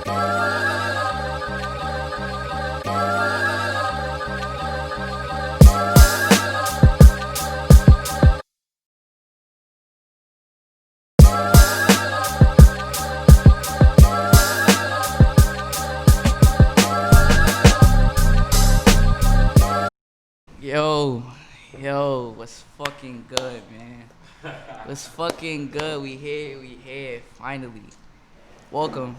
Yo, what's fucking good, man? What's fucking good? We here, finally. Welcome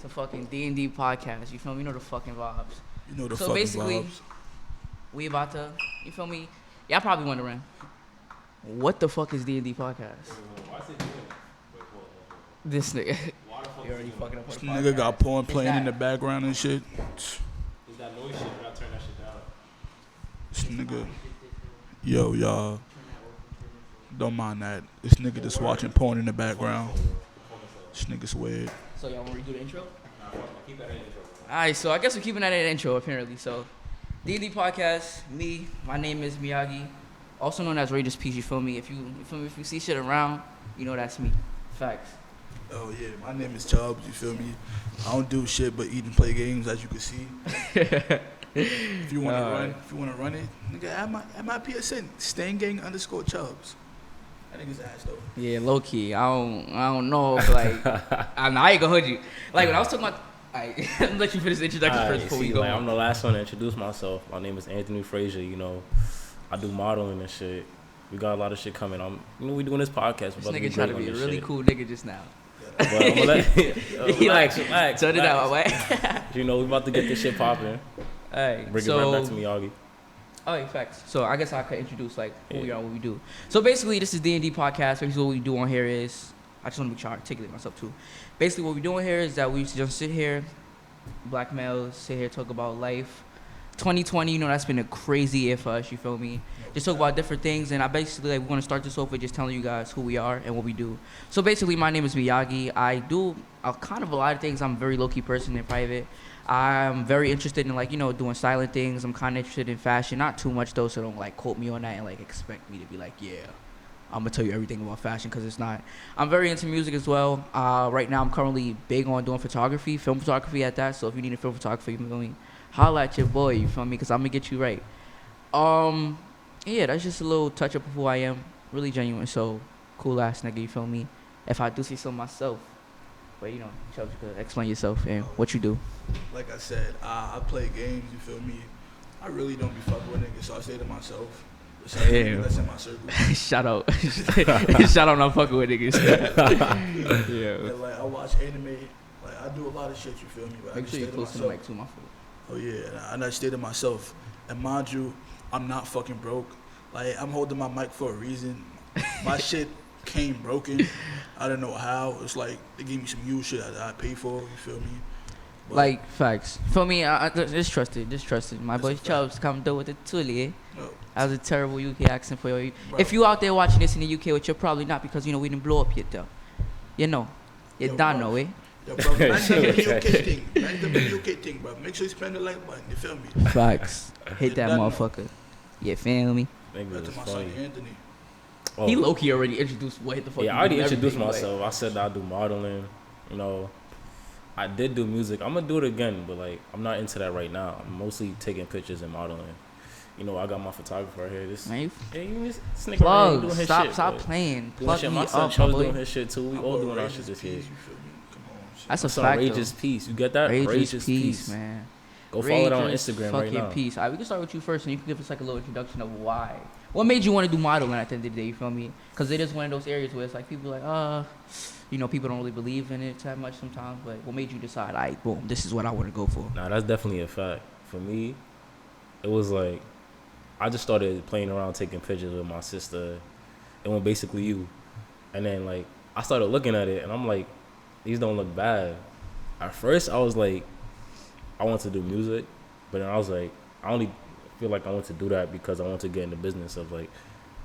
to fucking DND Podcast. You feel me? You know the fucking vibes. You know the so fucking basically, vibes. we about to, you feel me? Y'all probably wondering, what the fuck is DND Podcast? Why is it doing it? This nigga. You already fucking up. This nigga got porn playing in the background and shit. Is that noise shit? You gotta turn that shit down. This nigga. Yo, y'all. Don't mind that. This nigga just watching porn in the background. This nigga's weird. So y'all want to redo the intro? Nah, keep that in intro. Alright, so I guess we're keeping that in the intro apparently. So, DND Podcast, my name is Miyagi, also known as Rageous Peace. You feel me? If you see shit around, you know that's me. Facts. Oh yeah, my name is Chubbs. You feel me? I don't do shit but eat and play games, as you can see. If you wanna run it, nigga, at my PSN, StanGang_Chubbs. That nigga's ass though. Yeah, low key. I don't know. If, like, I ain't gonna hold you. Like when I was talking about, I'm gonna let you finish the introduction first before we go. I'm the last one to introduce myself. My name is Anthony Frazier. You know, I do modeling and shit. We got a lot of shit coming. We doing this podcast. This nigga trying to be a really cool nigga just now. But I'm gonna let relax. Turn it out, right? You know, we about to get this shit popping. Alright, Bring it right back to Miyagi. Oh, facts. So I guess I could introduce like who we are and what we do. So basically, this is DND Podcast. Basically, what we do on here is, I just want to make sure I articulate myself too. Basically, what we doing here is that we used to just sit here, black males, sit here, talk about life. 2020, you know, that's been a crazy year for us, you feel me? Just talk about different things, and I basically, like, we want to start this off with just telling you guys who we are and what we do. So basically, my name is Miyagi. I do kind of a lot of things. I'm a very low-key person in private. I'm very interested in, like, you know, doing silent things. I'm kind of interested in fashion. Not too much, though, so don't, like, quote me on that and, like, expect me to be like, yeah, I'm going to tell you everything about fashion, because it's not. I'm very into music as well. Right now, I'm currently big on doing photography, film photography at that. So if you need a film photography, you feel me? Holla at your boy, you feel me? Because I'm going to get you right. Yeah, that's just a little touch-up of who I am. Really genuine, so cool-ass nigga, you feel me? If I do see so myself. But, you know, Chubbs, you could explain yourself and what you do. Like I said, I play games, you feel me? I really don't be fucking with niggas, so I stay to myself. That's in my circle. Shout out. Shout out, not fucking with niggas. Yeah. And, like, I watch anime. Like, I do a lot of shit, you feel me? But Make sure you're close to the mic too, my fault. Oh, yeah, and I stay to myself. And mind you, I'm not fucking broke. Like, I'm holding my mic for a reason. My shit came broken. I don't know how. It's like they gave me some used shit that I paid for. You feel me? But like facts. For me, I just trusted. My boy Chubbs come through with the toolie. No. That was a terrible UK accent for you. Bro. If you out there watching this in the UK, which you're probably not, because you know we didn't blow up yet though. You know, you don't know, eh? Yo, bro, that's the UK thing. That's the UK thing, bro. Make sure you spend the like button. You feel me? Facts. Hit that motherfucker. You feel me? That's my son Anthony. Oh. He low-key already introduced what the fuck. Yeah, I already introduced myself. I said that I do modeling. You know, I did do music. I'm gonna do it again, but like I'm not into that right now. I'm mostly taking pictures and modeling. You know, I got my photographer right here. This nigga plug. doing his Stop shit. Playing. Plug shit. me My son up, Chubbs boy. doing his shit too. We all doing our shit this year. That's a son, fact, Rageous Peace. You get that? Rageous Peace, man. Go follow that on Instagram right now. Peace. All right, we can start with you first, and you can give us like a little introduction of why. What made you want to do modeling at the end of the day? You feel me? Because it is one of those areas where it's like people like, you know, people don't really believe in it that much sometimes. But what made you decide, all right, boom, this is what I want to go for? Nah, that's definitely a fact. For me, it was like I just started playing around, taking pictures with my sister, and when basically you, and then like I started looking at it, and I'm like, these don't look bad. At first, I was like, I want to do music, but then I was like, I only feel like I want to do that because I want to get in the business of like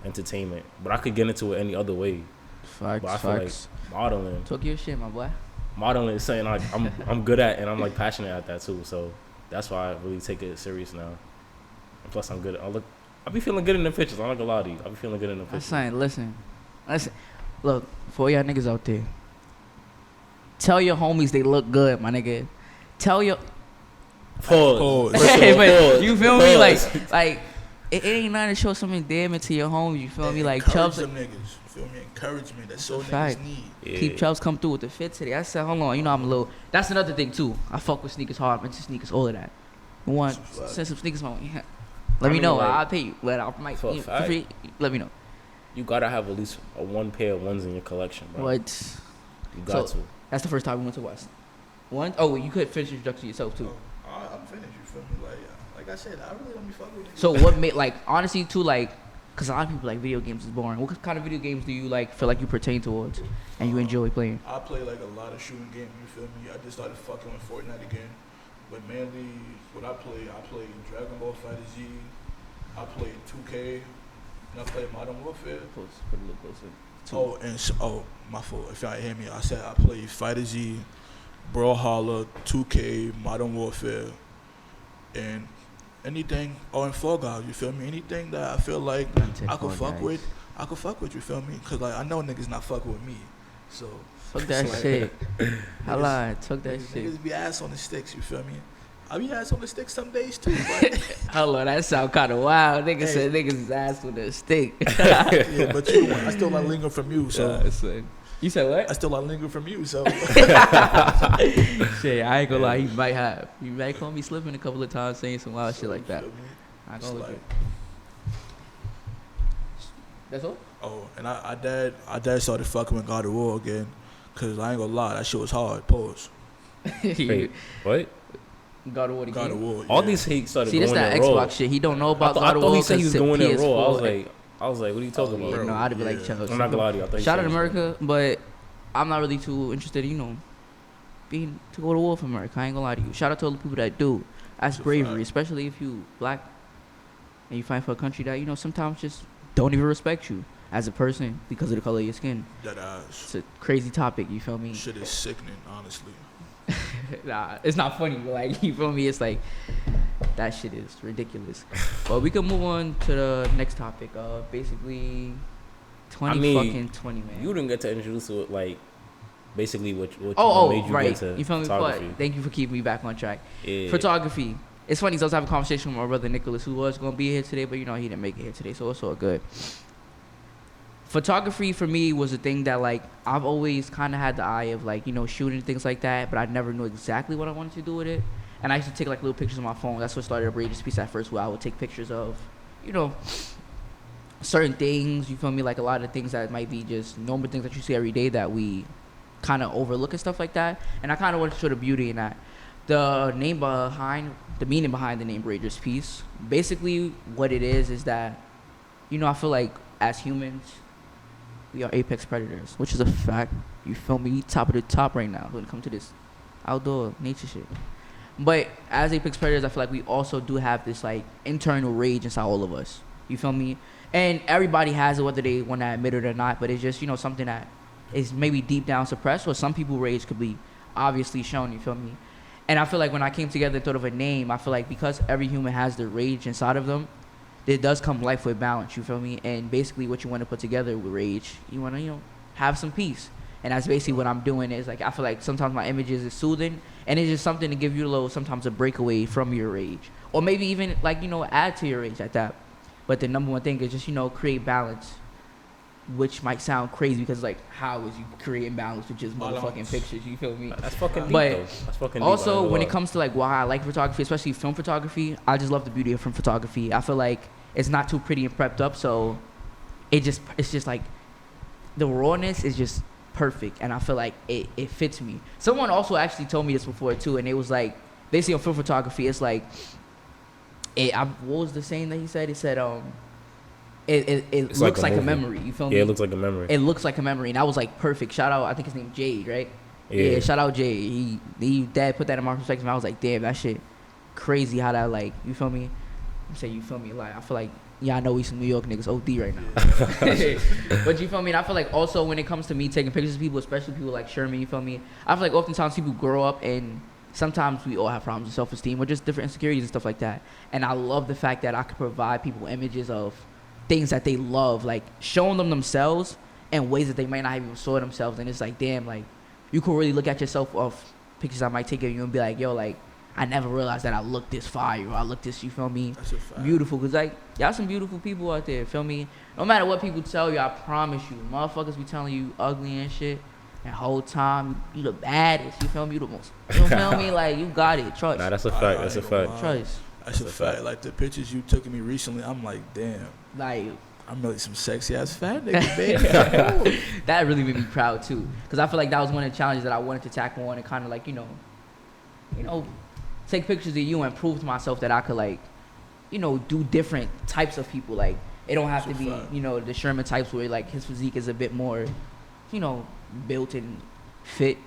entertainment. But I could get into it any other way. Facts, but I feel like modeling. Talk your shit, my boy. Modeling is something like I'm good at, and I'm like passionate at that too. So that's why I really take it serious now. And plus, I'm good. I be feeling good in the pictures. I'm not gonna lie to you. I be feeling good in the pictures. I'm saying, listen. Look, for y'all niggas out there, Tell your homies they look good, my nigga. Tell your Pause. but you feel me? Like it ain't nothing to show something damn to your homies. You feel me? Like encourage Chubbs. them niggas. You feel me? Encouragement. That's all Fact. niggas need. Yeah. Keep Chubbs come through with the fit today. I said, hold on, you know I'm a little. That's another thing too. I fuck with sneakers hard. I'm into sneakers, all of that. Want send some sneakers on. Yeah. Let me mean, know. like, I'll pay you. Let me know. You gotta have at least one pair of ones in your collection, bro. What? You got to. That's the first time we went to West. One? Oh, you could finish your introduction yourself too. I'm finished. You feel me? Like I said, I really don't be fucking with niggas. So what made like honestly too like, cause a lot of people like video games is boring. What kind of video games do you like feel like you pertain towards and you enjoy playing? I play like a lot of shooting games. You feel me? I just started fucking with Fortnite again, but mainly what I play Dragon Ball FighterZ. I play 2K. And I play Modern Warfare. Put a little closer. My fault. If y'all hear me, I said I play FighterZ, Brawlhalla, 2K, Modern Warfare, and anything. And Fall Guys. You feel me? Anything that I feel like I could fuck with. I could fuck with. You feel me? Cause like I know niggas not fucking with me. So fuck that shit. I lied. Fuck that shit. Niggas be ass on the sticks. You feel me? I be ass on the stick some days too, but Hold on, that sound kind of wild. Niggas said niggas is ass with a stick. yeah, but you, I still like linger from you, so You said what? I still like linger from you, so Shit, I ain't gonna lie, he might have. He might call me slipping a couple of times saying some wild shit like that. I It's gonna like, That's all? oh, and I dad started fucking with God of War again, cause I ain't gonna lie, that shit was hard. Pause. Wait, what? God of War. God of War. All yeah. these hate started See, going this that in a row. Xbox shit. He don't know about I God of War. thought he said he was going in a row. PS4. I was like, what are you talking Yeah, about? no, I'd be like, Yeah. Chubbs. I'm not gonna lie to you. I thought you Shout said out he was America, but I'm not really too interested in, being to go to war for America. I ain't gonna lie to you. Shout out to all the people that do. That's It's a bravery, fact. especially if you black and you fight for a country that, sometimes just don't even respect you as a person because of the color of your skin. That ass. It's a crazy topic, you feel me? Shit is sickening, honestly. Nah, it's not funny, but like, you feel me? It's like, that shit is ridiculous. But we can move on to the next topic. Basically, 20, man. You didn't get to introduce it, like, basically what Oh, made you right. get to You feel me? But photography. thank you for keeping me back on track. Yeah. Photography. It's funny, 'cause I was having a conversation with my brother Nicholas, who was going to be here today, but he didn't make it here today, so it's all good. Photography for me was a thing that, like, I've always kind of had the eye of, like, shooting things like that, but I never knew exactly what I wanted to do with it. And I used to take, like, little pictures on my phone. That's what started a Braiders piece at first, where I would take pictures of, certain things, you feel me? Like, a lot of things that might be just normal things that you see every day that we kind of overlook and stuff like that. And I kind of wanted to show the beauty in that. The meaning behind the name Braiders piece, basically what it is that, I feel like as humans, we are apex predators, which is a fact. You feel me? Top of the top right now when it comes to this outdoor nature shit. But as apex predators, I feel like we also do have this, like, internal rage inside all of us. You feel me? And everybody has it, whether they want to admit it or not. But it's just, something that is maybe deep down suppressed, or some people rage could be obviously shown. You feel me? And I feel like when I came together and thought of a name, I feel like because every human has the rage inside of them, there does come life with balance. You feel me? And basically what you want to put together with rage, you want to, have some peace. And that's basically what I'm doing. Is like, I feel like sometimes my images is soothing, and it's just something to give you sometimes a breakaway from your rage, or maybe even, like, add to your rage at that. But the number one thing is just, create balance, which might sound crazy because, like, how is you creating balance with just motherfucking pictures? You feel me? That's fucking deep, But though. That's fucking deep. also, when it comes to, like, why I like photography, especially film photography, I just love the beauty of film photography. I feel like it's not too pretty and prepped up, so it's just like the rawness is just perfect, and I feel like it fits me. Someone also actually told me this before too, and it was like, basically on film photography, it's like, what was the saying that he said? He said, it looks like a memory. You feel me? Yeah, it looks like a memory. It looks like a memory, and I was like, perfect. Shout out, I think his name Jade, right? Yeah, shout out Jade. He dad put that in my perspective, and I was like, damn, that shit crazy how that, like, you feel me? I'm saying, you feel me? Like, I feel like, I know we some New York niggas OD right now. But you feel me? And I feel like also when it comes to me taking pictures of people, especially people like Sherman, you feel me? I feel like oftentimes people grow up and sometimes we all have problems with self-esteem or just different insecurities and stuff like that. And I love the fact that I could provide people images of things that they love, like showing them themselves in ways that they might not have even saw themselves. And it's like, damn, like, you can really look at yourself off pictures I might take of you and be like, yo, like, I never realized that I look this fire or I look this, you feel me? That's a fact. Beautiful. Because, like, y'all some beautiful people out there, feel me? No matter what people tell you, I promise you, motherfuckers be telling you ugly and shit. And whole time, you the baddest, you feel me? You the most, you feel me? Like, you got it, trust. Nah, that's a fact. That's a fact. Trust. That's a fact. Like, the pictures you took of me recently, I'm like, damn. Like, I'm really some sexy ass fat nigga, baby. that really made me proud, too. Because I feel like that was one of the challenges that I wanted to tackle on and kind of, like, you know, take pictures of you and prove to myself that I could, like, you know, do different types of people. Like, it don't have to be, you know, the Sherman types where, like, his physique is a bit more, you know, built and fit.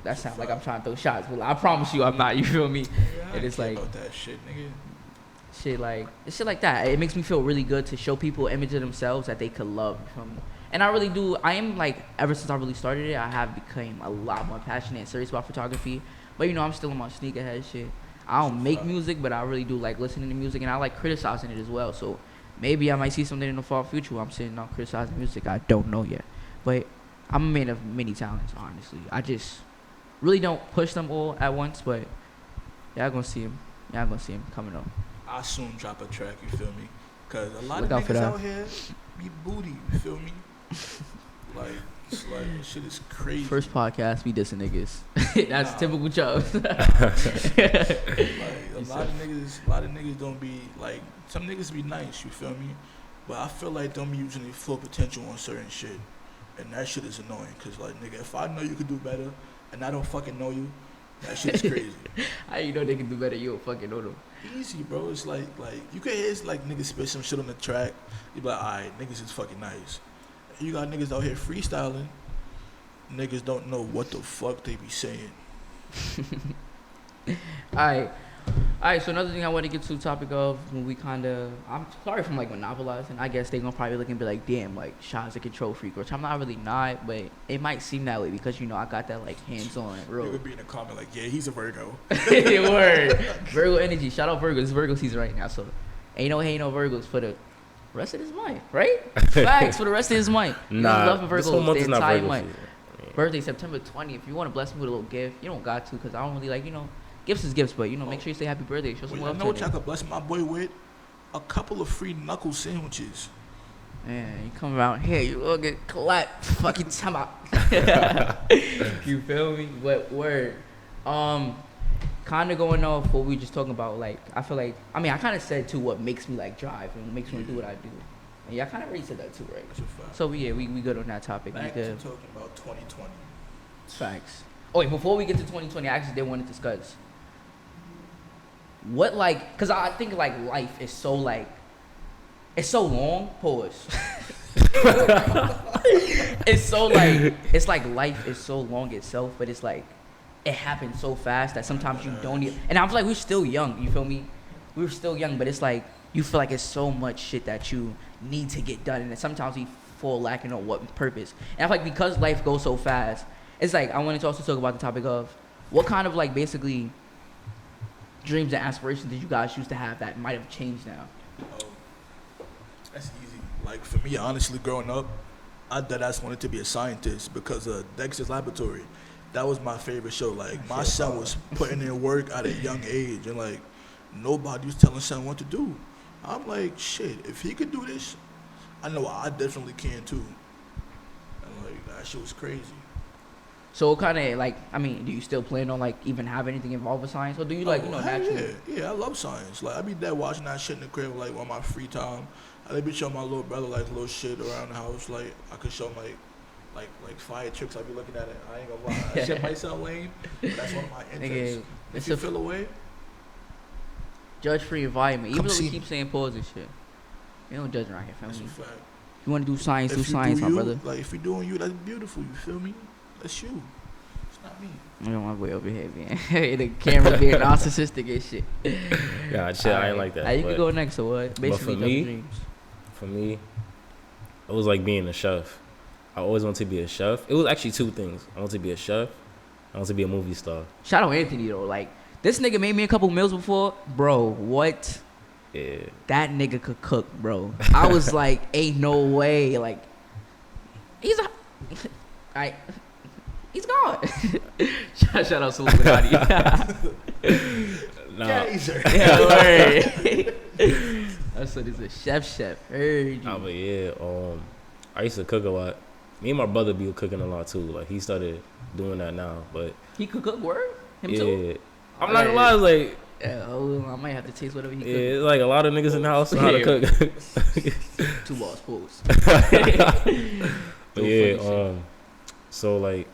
That sounds like I'm trying to throw shots, but I promise you I'm not, you feel me? Yeah, it is like about that shit, nigga. Shit like that. It makes me feel really good to show people an image of themselves that they could love, you feel me? And I really do. I am, like, ever since I really started it, I have become a lot more passionate and serious about photography. But, you know, I'm still in my sneakerhead shit. I don't make music, but I really do like listening to music, and I like criticizing it as well. So maybe I might see something in the far future where I'm sitting on criticizing music. I don't know yet. But I'm a man of many talents, honestly. I just really don't push them all at once, but y'all gonna see him. Y'all gonna see him coming up. I'll soon drop a track, you feel me? Because a lot Look of out for niggas that. out here be booty, you feel me? Like, it's like, shit is crazy. First podcast, we dissing niggas. That's typical Chubbs. Like, a lot of niggas don't be, like, some niggas be nice, you feel me? But I feel like they don't be using their full potential on certain shit. And that shit is annoying, because, like, nigga, if I know you could do better, and I don't fucking know you, that shit is crazy. How you know they can do better? You don't fucking know them. Easy, bro. It's like you can hear like niggas spit some shit on the track. You be like, alright, niggas is fucking nice. You got niggas out here freestyling. Niggas don't know what the fuck they be saying. Alright, so another thing I want to get to the topic of when we I'm sorry if I'm like monopolizing. I guess they gonna probably look and be like, damn, like Shaw's a control freak, which I'm not really not, but it might seem that way because, you know, I got that like hands-on You real. could be in a comment like, yeah, he's a Virgo. Word. Virgo energy. Shout out Virgos. It's Virgo season right now, so ain't no Virgos for the rest of this month, right? Facts for the rest of this month. Nah, love this whole Virgos month the is not entire Virgo month. season. Birthday September 20th. If you want to bless me with a little gift, you don't got to because I don't really like, you know, gifts is gifts, but, you know, make sure you say happy birthday. Show some Well, love you know to what it. I could bless my boy with? A couple of free knuckle sandwiches. Man, you come around here, you all get clapped. Fucking time out. You feel me? What word? Kind of going off what we just talking about. Like, I feel like, I mean, I kind of said too what makes me like drive and what makes me do what I do. And y'all kind of already said that too, right? That's a fact. So yeah, we good on that topic. Back We to good. talking about 2020. Facts. Oh wait, before we get to 2020, I actually did want to discuss what, like, cause I think like life is so like, it's so long. Pause. It's so like, it's like life is so long itself, but it's like it happens so fast that sometimes you don't even. And I feel like we're still young. You feel me? We're still young, but it's like you feel like it's so much shit that you need to get done, and then sometimes we fall lacking on what purpose. And I feel like because life goes so fast, it's like I wanted to also talk about the topic of what kind of like basically dreams and aspirations did you guys used to have that might have changed now? Oh, that's easy. Like, for me, honestly, growing up, I deadass wanted to be a scientist because of Dexter's Laboratory. That was my favorite show. Like, my son was putting in work at a young age, and like nobody was telling son what to do. I'm like, shit, if he could do this, I know I definitely can too. And like, that shit was crazy. So kind of like, I mean, do you still plan on like even have anything involved with science, or do you like, you know, hell naturally? yeah, I love science. Like, I be there watching that shit in the crib, like on my free time. I be showing my little brother like little shit around the house. Like, I could show him like fire tricks. I be looking at it. I ain't gonna lie, that shit might sound lame, but that's one of my interests. Nigga, If you feel away, judge-free environment. Come Even though see we me. keep saying pause and shit, we don't judge around here, that's a family. fact. If you want to do science, do If you science, do my you, brother. like if you're doing you, that's beautiful. You feel me? That's you. It's not me. I'm on my way over here, man. The camera's being narcissistic and shit. Yeah, shit, I ain't like that. Now you but can go next, or what? Basically, for double me, dreams. For me, it was like being a chef. I always wanted to be a chef. It was actually two things. I wanted to be a chef. I wanted to be a movie star. Shout out Anthony though. Like, this nigga made me a couple meals before, bro. What? Yeah. That nigga could cook, bro. I was like, ain't no way. Like, he's a Shout out to Illuminati. Nah, Yeah, word. That's what it's a chef. Heard you. nah, but yeah, I used to cook a lot. Me and my brother be cooking a lot too. Like he started doing that now, but He could cook word? Him yeah, too? I'm not gonna lie, it's like Yeah, I might have to taste whatever he yeah, cooks. it's like a lot of niggas in the house know how to cook. 2 balls pulls. But yeah, so like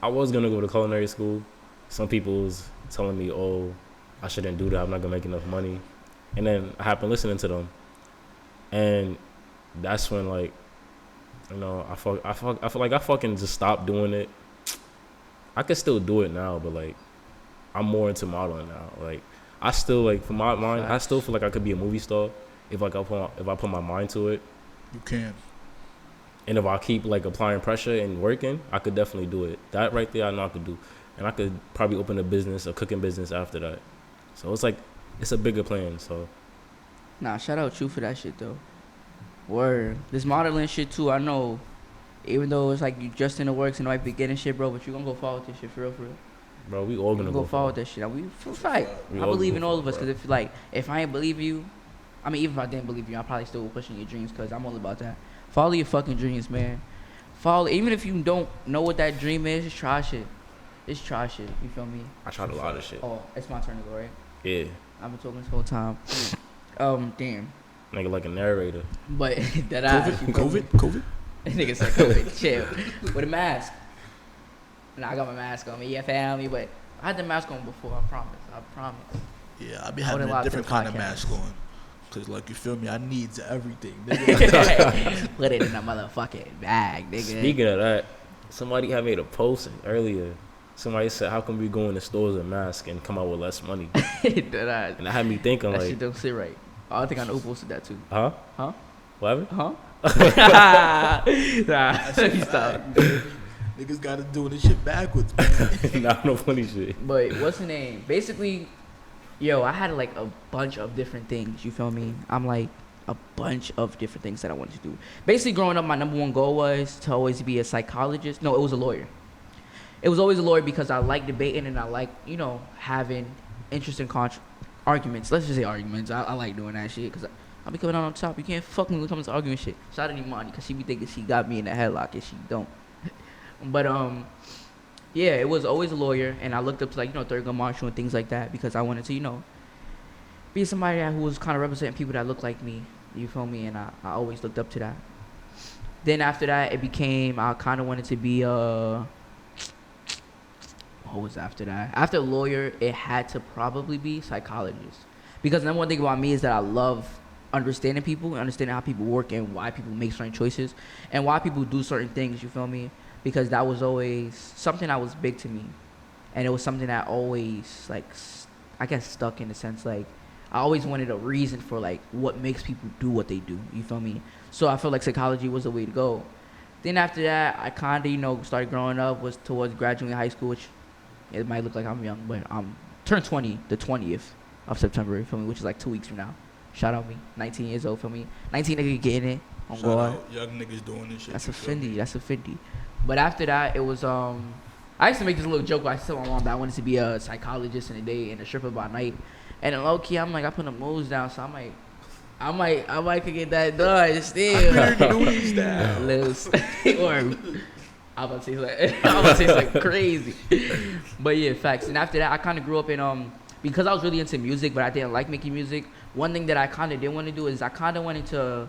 I was gonna go to culinary school. Some people was telling me, oh, I shouldn't do that, I'm not gonna make enough money. And then I happened listening to them, and that's when like, you know, I feel like I fucking just stopped doing it. I could still do it now, but like I'm more into modeling now. Like I still like, for my mind, I still feel like I could be a movie star if I put my mind to it. You can. And if I keep like applying pressure and working, I could definitely do it. That right there, I know I could do. And I could probably open a cooking business after that. So it's like, it's a bigger plan. So Nah, shout out you for that shit though. Word. This modeling shit too, I know. Even though it's like you just in the works and might be getting shit, bro, but you gonna go follow this shit for real. bro, we all gonna go follow that shit. We for fact. We I all believe go in all of for us, it, cause if I ain't believe you, I mean, even if I didn't believe you, I'm probably still pushing your dreams, cause I'm all about that. Follow your fucking dreams, man. Follow, even if you don't know what that dream is, just try shit. Just try shit. You feel me? I tried a lot of shit. Oh, it's my turn to go, right? Yeah. I've been talking this whole time. Damn. Nigga like a narrator. But that COVID. Nigga said COVID. Chill. With a mask. Nah, I got my mask on me. Yeah, family. But I had the mask on before. I promise. Yeah, I be I wouldn't having lie a to different the kind of podcast. mask on. Cause like, you feel me, I needs everything. Nigga. Put it in a motherfucking bag, nigga. Speaking of that, somebody had made a post earlier. Somebody said, how come we go in the stores and mask and come out with less money? And that had me thinking, that like, shit don't sit right. Oh, I think I know who posted that too. huh? Huh? What happened? Huh? Nah, stop. Niggas gotta do this shit backwards, man. Nah, no funny shit. But what's the name? Basically, yo, I had like a bunch of different things. You feel me? I'm like a bunch of different things that I wanted to do. Basically, growing up, my number one goal was to always be a psychologist. No, it was a lawyer. It was always a lawyer because I like debating and I like, you know, having interesting arguments. Let's just say arguments. I like doing that shit because I'll be coming out on top. You can't fuck me when it comes to arguing shit. Shout out to Imani because she be thinking she got me in a headlock and she don't. But yeah, it was always a lawyer, and I looked up to like, you know, Thurgood Marshall and things like that because I wanted to, you know, be somebody who was kind of representing people that look like me. You feel me? And I always looked up to that. Then after that, it became I kind of wanted to be what was after that? After lawyer, it had to probably be psychologist because the number one thing about me is that I love understanding people, understanding how people work and why people make certain choices and why people do certain things. You feel me? Because that was always something that was big to me, and it was something that always like I guess stuck in the sense like I always wanted a reason for like what makes people do what they do. You feel me? So I felt like psychology was the way to go. Then after that, I kind of, you know, started growing up, was towards graduating high school, which it might look like I'm young, but I'm turned 20 the 20th of September, you feel me, which is like 2 weeks from now. Shout out me, 19 years old, feel me? 19 nigga getting it. On Shout out young niggas doing this shit. That's a Fendi. But after that, it was I used to make this little joke where I told my mom that I wanted to be a psychologist in the day and a stripper by night. And then low key, I'm like, I put the moves down, so I might could get that done still. Little or I'm about to say it's like crazy. But yeah, facts. And after that, I kind of grew up in because I was really into music, but I didn't like making music. One thing that I kind of didn't want to do is I kind of wanted to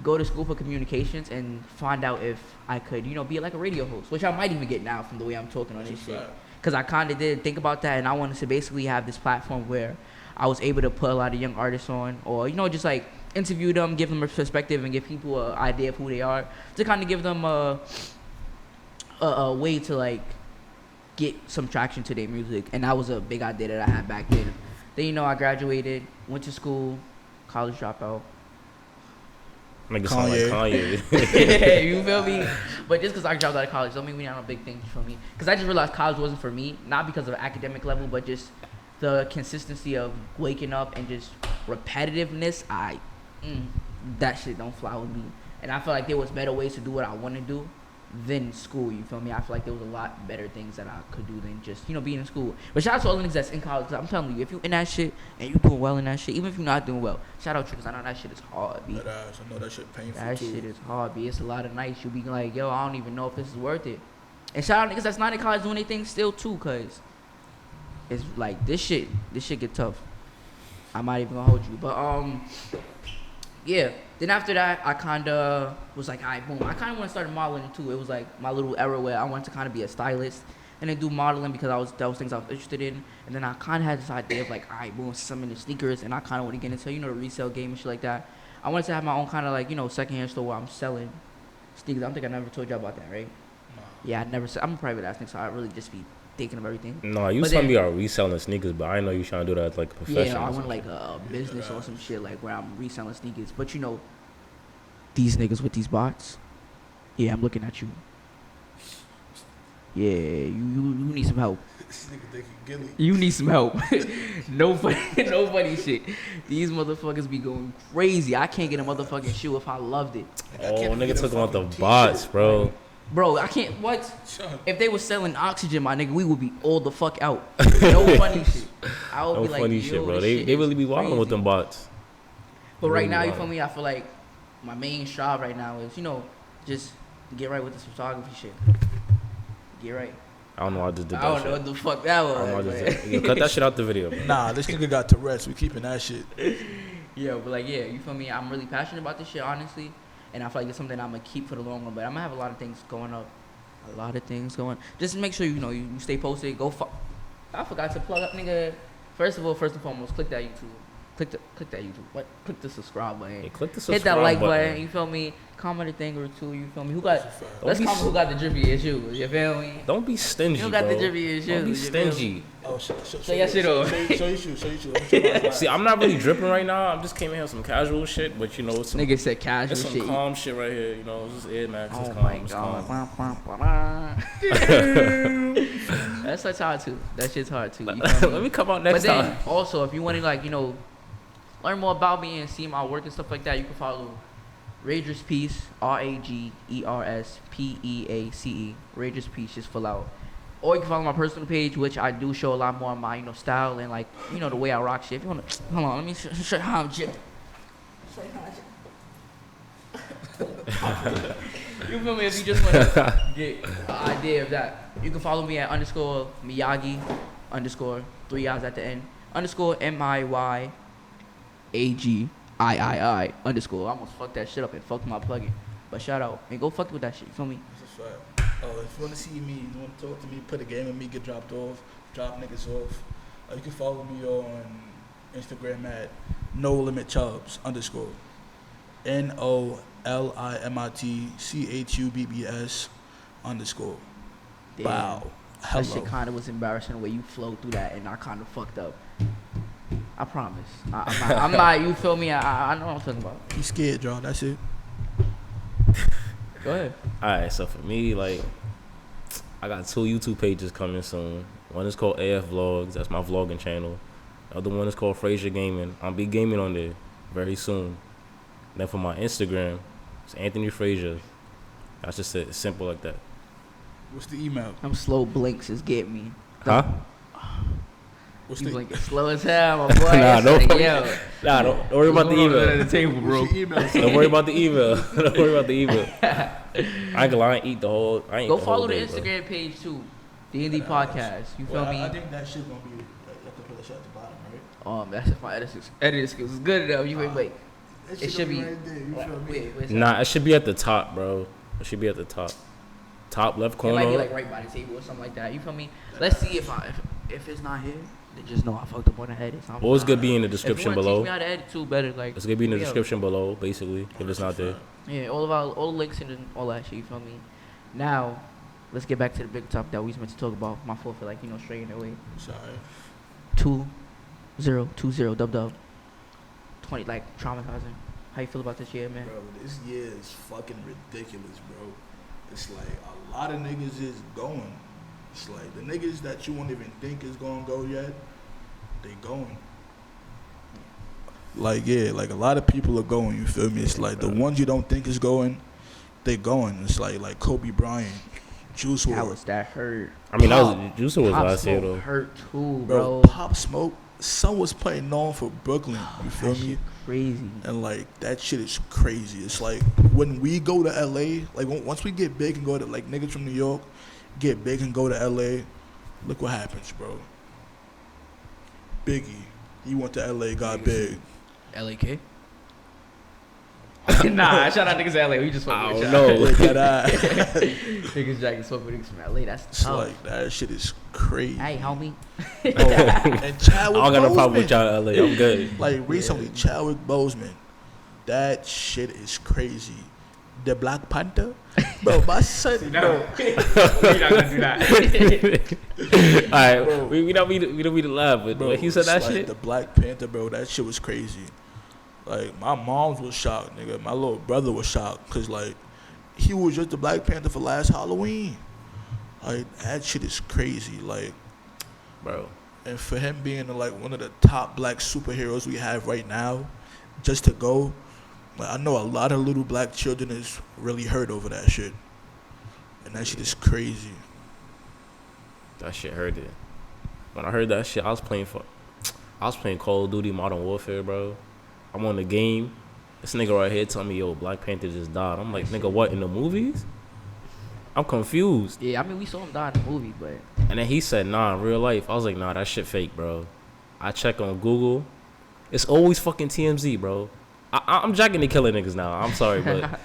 go to school for communications and find out if I could, you know, be like a radio host, which I might even get now from the way I'm talking on this shit. Because I kind of did think about that, and I wanted to basically have this platform where I was able to put a lot of young artists on, or, you know, just like interview them, give them a perspective, and give people an idea of who they are, to kind of give them a way to like get some traction to their music. And that was a big idea that I had back then. Then, you know, I graduated, went to school, college dropout. Make it sound like Kanye. Yeah, you feel me? But just because I dropped out of college don't mean we not on big things, you feel me? Because I just realized college wasn't for me, not because of academic level, but just the consistency of waking up and just repetitiveness. That shit don't fly with me. And I feel like there was better ways to do what I want to do than school. You feel me? I feel like there was a lot better things that I could do than just being in school. But shout out to all the niggas that's in college. 'Cause I'm telling you, if you in that shit and you doing well in that shit, even if you're not doing well, shout out to you, because I know that shit is hard, B. That ass, I know that shit painful That too. shit is hard, B. It's a lot of nights you be like, yo, I don't even know if this is worth it. And shout out niggas that's not in college doing anything still too, cause it's like this shit get tough. I'm not even gonna hold you, but yeah. Then after that, I kinda was like, alright, boom. I kinda want to start modeling too. It was like my little era where I wanted to kind of be a stylist and then do modeling because that was things I was interested in. And then I kind of had this idea of like, alright, boom, some in the sneakers, and I kind of want to get into the resale game and shit like that. I wanted to have my own kind of like secondhand store where I'm selling sneakers. I don't think I never told you about that, right? Nah. Yeah, I never said. I'm a private ass nigga, so I really just be thinking of everything. No, you But told then- me you are reselling sneakers, but I didn't know you trying to do that as like a profession. Yeah, I or want something. like a business or some shit like where I'm reselling sneakers. But these niggas with these bots. Yeah, I'm looking at you. Yeah, you need some help. This nigga thinking Gilly. You need some help. No funny shit. These motherfuckers be going crazy. I can't get a motherfucking shoe if I loved it. Oh, nigga took on the bots, bro. Bro, I can't. What? Son, If they was selling oxygen, my nigga, we would be all the fuck out. No funny shit. I would No be like, funny yo, shit, bro. this They shit really is be wilding with crazy. them bots. But They right really now, you wildin'. feel me? I feel like my main strive right now is, just get right with this photography shit. Get right. I don't know. I just did that I don't shit. know what the fuck that I don't know. I was. just but- did. Yo, cut that shit out the video, bro. nah, this nigga got Tourette's. We keeping that shit. Yeah, but like, yeah, you feel me? I'm really passionate about this shit, honestly. And I feel like it's something I'm going to keep for the long run. But I'm going to have a lot of things going up. A lot of things going. Just make sure, you stay posted. I forgot to plug up, nigga. First and foremost, click that YouTube. Click that YouTube. What? Click the subscribe button. Hey, click the subscribe Hit that like button. button. You feel me? Comment a thing or two. You feel me? Let's be comment who got the drippiest shoes. You feel me? Don't be stingy, You got bro. the drippiest Don't be shoes, you feel me? stingy. Oh, show your shit off. Show your shoes. Show your shoes. See, I'm not really dripping right now. I'm just came in here with some casual shit, but it's some, Nigga said casual it's some shit. calm shit right here. It's just Air Max. It's Oh calm. my It's god. calm. That's hard too. That shit's hard too. You feel me? Let me come out But next then time. also, if you want to learn more about me and see my work and stuff like that, you can follow Rager's Peace, RAGERSPEACE, Rager's Peace, just full out. Or you can follow my personal page, which I do show a lot more of my style and the way I rock shit. If you want to, hold on, let me show you how I'm jipping. You feel me? If you just want to get an idea of that, you can follow me at _Miyagi _ 3 I's at the end _ MIYAGIII _ I almost fucked that shit up and fucked my plugin. But shout out and go fuck with that shit. You feel me? That's a fact. Oh, if you want to see me, you want to talk to me, put a game with me, get dropped off, drop niggas off. You can follow me on Instagram at NoLimitChubbs _ NOLIMITCHUBBS _ Damn. Wow. That shit Hello. kind of was embarrassing the way you flowed through that, and I kind of fucked up. I promise. I'm not. You feel me? I know what I'm talking about. You scared, y'all. That's it. Go ahead. Alright, so for me, I got 2 YouTube pages coming soon. One is called AF Vlogs. That's my vlogging channel. The other one is called Frazier Gaming. I'll be gaming on there very soon. Then for my Instagram, it's Anthony Frazier. That's just it. It's simple like that. What's the email? Them slow blinks is getting me. Huh? What's You the blinking slow as hell, my boy. Nah, It's no. like, yo. Nah, don't worry about the email. table, What's your email? Don't worry about the email. Don't worry about the email. I ain't gonna lie, I ain't the whole. I ain't Go the whole follow the day, bro. Instagram page too. DND Podcast. You feel Well, me? I think that shit gonna be. You have to put that shit at the bottom, right? That's if my editing skills is good enough. You wait. It should be. right there. You feel me? Wait, where's that? Nah, it should be at the top, bro. It should be at the top. Top left It corner. might be right by the table or something like that. You feel me? Let's see if it's not here. Then just know I fucked up on the edit. Or it's gonna be in the If you description wanna below. teach me how to edit too, better It's gonna be in the yo. description below, basically, if it's not there. Yeah, all the links and all that shit. You feel me? Now, let's get back to the big topic that we was meant to talk about. My fault for straying away. Sorry. 2-0, dub. 20 traumatizing. How you feel about this year, man? Bro, this year is fucking ridiculous, bro. It's like a lot of niggas is going. It's like the niggas that you won't even think is gonna go yet, they going. Like, yeah, like a lot of people are going, you feel me? It's like the ones you don't think is going, they going. It's like Kobe Bryant, Juice WRLD. That hurt. I mean, that Pop. was Juice was Pop last year Smoke though. hurt too, Bro, bro. Pop Smoke, son was playing on for Brooklyn. You feel That me? shit crazy. And like that shit is crazy. It's like when we go to LA, like once we get big and go to like niggas from New York, get big and go to LA, look what happens, bro. Biggie, he went to LA, got big. LAK? Nah, shout out niggas in LA. We just fucking with y'all. No, Look at that. Niggas jacking smoke with niggas from LA. That's It's tough. like that shit is crazy. Hey, homie. And I Chadwick don't got no problem Boseman. with y'all in LA. I'm good. Like recently, Chadwick Boseman, that shit is crazy. The Black Panther, bro. My son, bro. We're not gonna do that. All right, we don't need to laugh, but Bro, when he said that it's like shit. the Black Panther, bro. That shit was crazy. Like my mom was shocked, nigga. My little brother was shocked because like he was just the Black Panther for last Halloween. Like that shit is crazy. Like, Bro, and for him being like one of the top black superheroes we have right now, just to go. Like, I know a lot of little black children is really hurt over that shit, and that shit is crazy. that shit hurt it. When I heard that shit, I was playing Call of Duty Modern Warfare, bro. I'm on the game. This nigga right here telling me, yo, Black Panther just died. I'm like, nigga, what, in the movies? I'm confused. Yeah, I mean, we saw him die in the movie, but And then he said, nah, in real life. I was like, nah, that shit fake, bro. I check on Google. It's always fucking TMZ, bro. I'm jacking the killer niggas now. I'm sorry, but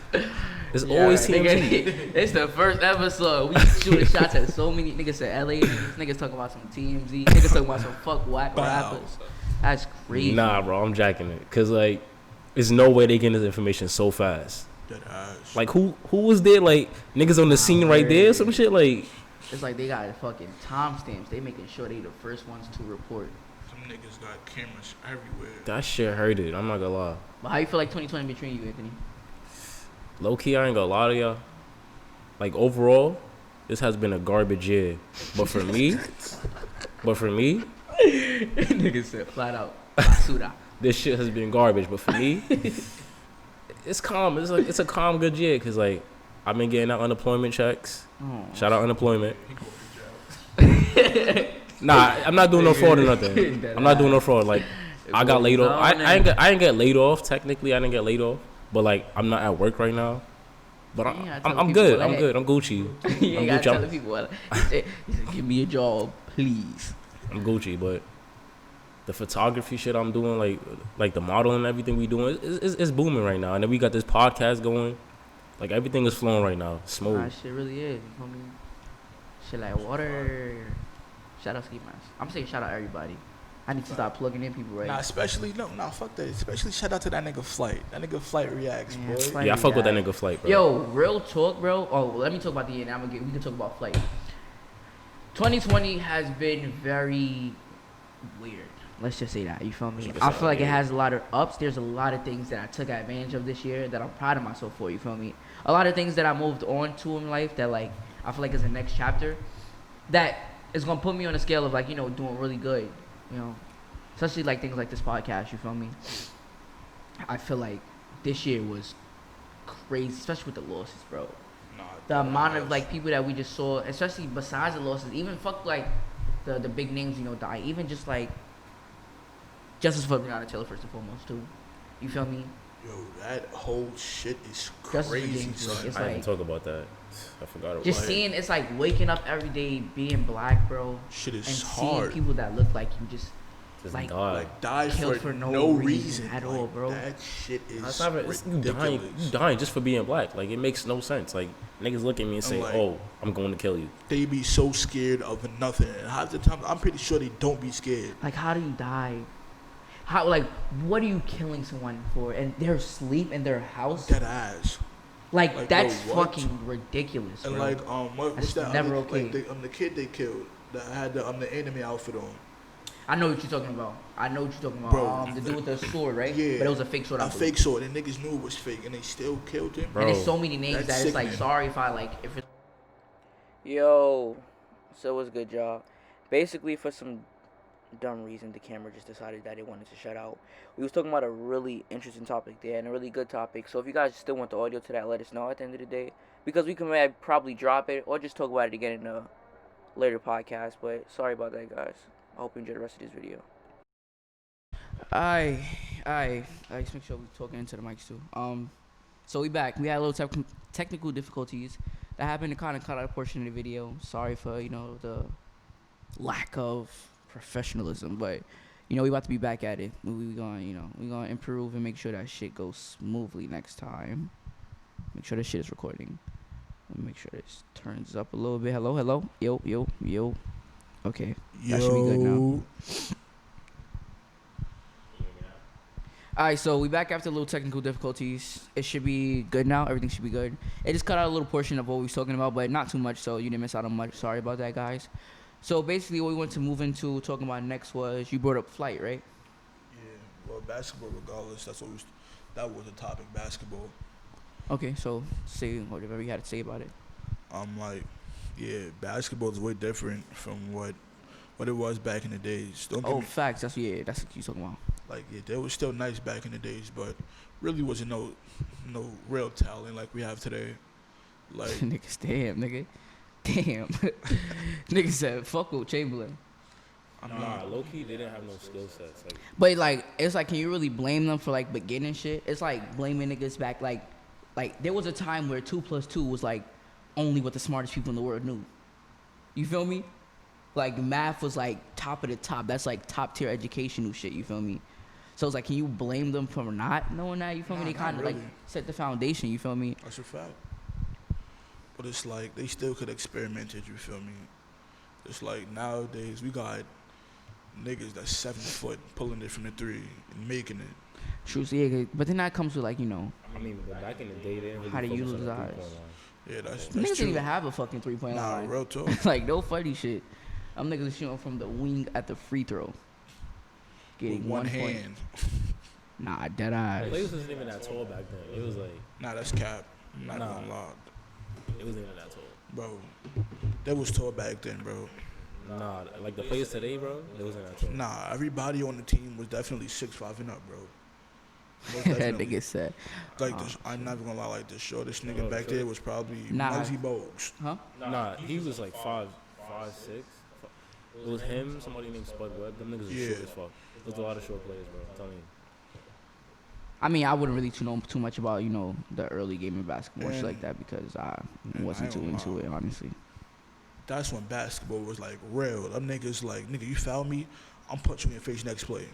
it's always TMZ. Nigga, it's the first episode. We shooting shots at so many niggas at LA. Niggas talking about some TMZ. Niggas talking about some fuck whack rappers. That's crazy. Nah, bro, I'm jacking it. Because, like, there's no way they getting this information so fast. That ass. Like, who was there? Like, niggas on the scene right there? Some shit? Like, It's like they got fucking timestamps. They making sure they the first ones to report. Some niggas got cameras everywhere. that shit hurted. I'm not gonna lie. But how you feel like 2020 been treating you, Anthony? Low key, I ain't gonna lie to y'all. Like, overall, this has been a garbage year. But for me, Niggas said flat out. Basura. this shit has been garbage. But for me, it's calm. It's like, it's a calm, good year. Because, like, I've been getting out unemployment checks. Oh. Shout out unemployment. Nah, I'm not doing no fraud or nothing. I'm not doing no fraud. Like, I got laid off. I ain't get laid off. Technically, I didn't get laid off. But, like, I'm not at work right now. But I'm good. I'm good. I'm Gucci. You I'm ain't gotta tell the Gucci. people. He said, give me a job, please. I'm Gucci. But the photography shit I'm doing, like the modeling and everything we doing, it's booming right now. And then we got this podcast going. Like, everything is flowing right now. Smooth. Nah, shit really is. You feel me? Shit like water. Shout out Ski Mask. I'm saying shout out everybody. I need to start plugging in people, right? Nah, fuck that. Especially shout out to that nigga Flight. That nigga Flight reacts, Yeah, boy. Flight. Yeah, I fuck with that nigga Flight, bro. Yo, real talk, bro. Oh, let me talk about the end. We can talk about Flight. 2020 has been very weird. Let's just say that. You feel me? I feel like it has a lot of ups. There's a lot of things that I took advantage of this year that I'm proud of myself for. You feel me? A lot of things that I moved on to in life that, like, I feel like is the next chapter that is gonna put me on a scale of, like, you know, doing really good. You know, especially like things like this podcast. You feel me? I feel like this year was crazy, especially with the losses, bro. Nah, The amount of, like, people that we just saw, especially besides the losses, even fuck like the big names, you know, die. Even just like Justice for Breonna Taylor first and foremost too. You feel me? Yo, that whole shit is Justice for crazy, James son. Blake. It's I didn't like talk about that. I forgot about just it. seeing, it's like waking up every day being black, bro, Shit and is seeing hard. people that look like you just Just like- died. Like died Killed for for no no reason reason at Like, all, bro. That shit is That's not, you ridiculous. dying just for being black. Like, it makes no sense. Like, niggas look at me and say, like- oh, I'm going to kill you. They be so scared of nothing. And half the time, I'm pretty sure they don't be scared. like, how do you die? How, like, what are you killing someone for? And their sleep in their house? That ass. Like, Like, that's bro, what? fucking riculous, And bro. like, what's That's that? never other, okay. Like, the kid they killed that had the anime outfit on. I know what you're talking about. Bro, The dude with the sword, right? Yeah. But it was a fake sword. I A believe. fake sword, and niggas knew it was fake, and they still killed him. Bro. And there's so many names That's that it's like, sickening. sorry if I, like, if it's... Yo, so it was good, y'all. Basically, for some dumb reason the camera just decided that it wanted to shut out. We was talking about a really interesting topic there and a really good topic. So if you guys still want the audio to that, let us know at the end of the day, because we can probably drop it or just talk about it again in a later podcast. But sorry about that, guys. I hope you enjoy the rest of this video. I just make sure we're talking into the mics too. So we back. We had a little technical difficulties that happened to kind of cut out a portion of the video. Sorry for the lack of professionalism, but we about to be back at it. We gonna improve and make sure that shit goes smoothly next time. Make sure that shit is recording. Let me make sure this turns up a little bit. Hello. Yo. Okay. That should be good now. Alright, so we back after a little technical difficulties. It should be good now. Everything should be good. It just cut out a little portion of what we was talking about, but not too much, so you didn't miss out on much. Sorry about that, guys. So basically what we want to move into talking about next was, you brought up flight, right? Yeah, well, basketball regardless, that was the topic, basketball. Okay, so say whatever you had to say about it. Basketball is way different from what it was back in the days. Facts. That's what you're talking about. They was still nice back in the days, but really wasn't no real talent like we have today. Niggas, damn. Niggas said fuck with Chamberlain. Low key, they didn't have no skill sets. But it's can you really blame them for beginning shit? It's like blaming niggas back like there was a time where 2 + 2 was only what the smartest people in the world knew. You feel me? Math was top of the top. That's top tier educational shit. You feel me? So it's can you blame them for not knowing that? You feel me? They kind of really. Set the foundation. You feel me? That's a fact. But it's they still could experiment it. You feel me? It's nowadays we got niggas that's 7 foot pulling it from the 3 and making it. True. So yeah, but then that comes with I mean, but back in the day, they didn't really how to focus use on the eyes. 3-point line. Yeah, that's Niggas true. didn't even have a fucking 3-point line. Nah, real talk. No funny shit. I'm niggas shooting from the wing at the free throw. Getting With one hand. Nah, dead eyes. Players wasn't even that tall back then. It was Nah, that's cap. I'm not gonna lie. It wasn't even that tall. Bro, they was tall back then, bro. Nah, the players today, bro, they wasn't that tall. Nah, everybody on the team was definitely 6'5" and up, bro. That nigga said. I'm not gonna lie, the shortest nigga back there was probably Muggsy Bogues. Huh? Nah, he was 5'6". It was him, somebody named Spud Webb. Them niggas were short as fuck. There's a lot of short players, bro. I'm telling you. I mean, I wouldn't really know too much about the early game of basketball and shit like that because I wasn't too into it, honestly. That's when basketball was real. Them niggas nigga, you foul me, I'm punching you in your face next play.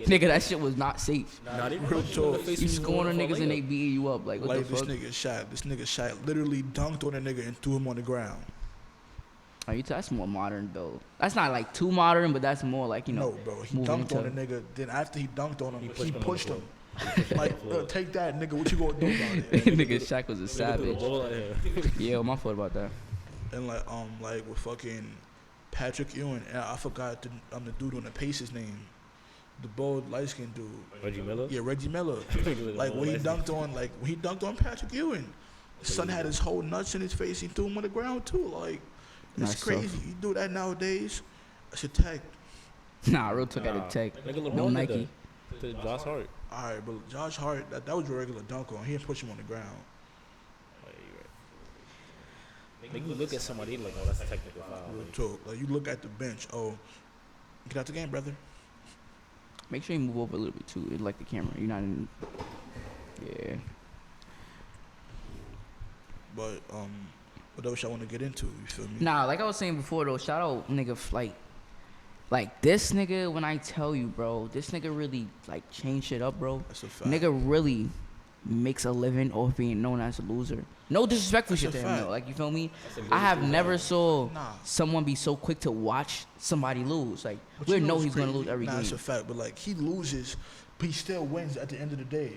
Nigga, that shit was not safe. Nah, they real talk. You scoring on niggas and they beating you up. What the fuck? This nigga shot, literally dunked on a nigga and threw him on the ground. That's more modern though. That's not too modern, but that's more No, bro. He dunked on a nigga. Then after he dunked on him, he pushed him. Take that, nigga. What you gonna do about it? Nigga, Shaq was a savage. Yeah, my fault about that. And with fucking Patrick Ewing, and I forgot the dude on the Pacers name, the bald light skinned dude. Reggie Miller. Yeah, Reggie Miller. When he dunked on Patrick Ewing, his son had his whole nuts in his face. He threw him on the ground too. It's crazy. You do that nowadays, it's a tech. Nah, real talk at a tech. No Nike. To Josh Hart. All right, but Josh Hart, that was a regular dunk on. He didn't push him on the ground. Oh, yeah, you're right. You look at somebody oh, that's a technical foul. Real talk. You look at the bench. Oh, get out the game, brother. Make sure you move over a little bit too. The camera. You're not in. Yeah. But what else y'all want to get into? You feel me? Nah, like I was saying before though, shout out nigga like this nigga, when I tell you, bro, this nigga really changed shit up, bro. That's a fact. Nigga really makes a living off being known as a loser. No disrespectful shit to him though. You feel me? I have never saw someone be so quick to watch somebody lose. We know he's gonna lose every game. That's a fact, but he loses, but he still wins at the end of the day.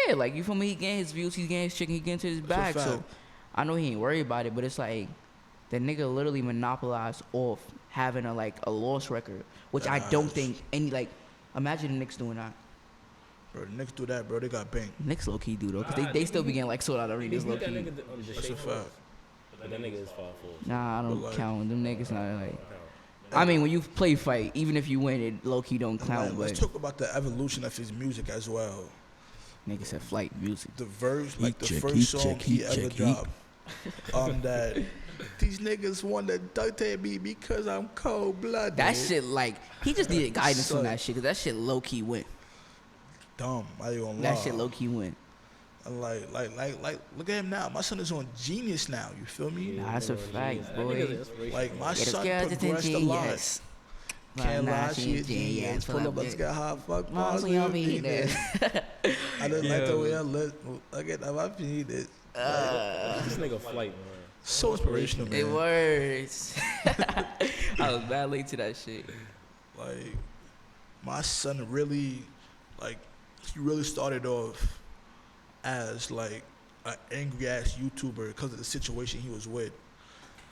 Yeah, you feel me? He getting his views, he's getting his chicken, he getting to his bag. So I know he ain't worried about it, but it's the nigga literally monopolized off having a loss record, which I don't think any imagine the Knicks doing that. Bro, the Knicks do that, bro. They got banked. Knicks low key do though, cause they still be getting sold out arenas low key. That's a fact. But that nigga is 5'4". Nah, I don't count them niggas. Not I mean, when you play fight, even if you win, it low key don't count. Like, But let's talk about the evolution of his music as well. nigga said flight music. The verse, like the Check, first song check, he ever check, dropped. That these niggas want to dictate me because I'm cold blooded. That shit, like, he just needed guidance Son. on that shit, because that shit low key went. Dumb. I ain't gonna lie. That shit low key went. And like, look at him now. My son is on Genius now. You feel me? Nah, that's a fact, That boy. nigga's inspirational. Like my Get son us girls progressed a lot. yes. Can't lie, she she a a genius. genius. Pull up, let's get high. Fuck Mom, bars, so we y'all don't be need there. it. I didn't like the way I look. Look at how I feel it. This nigga flight, man. So inspirational, man. It works. I was bad late to that shit. Like my son really, like he really started off as like an angry ass YouTuber because of the situation he was with.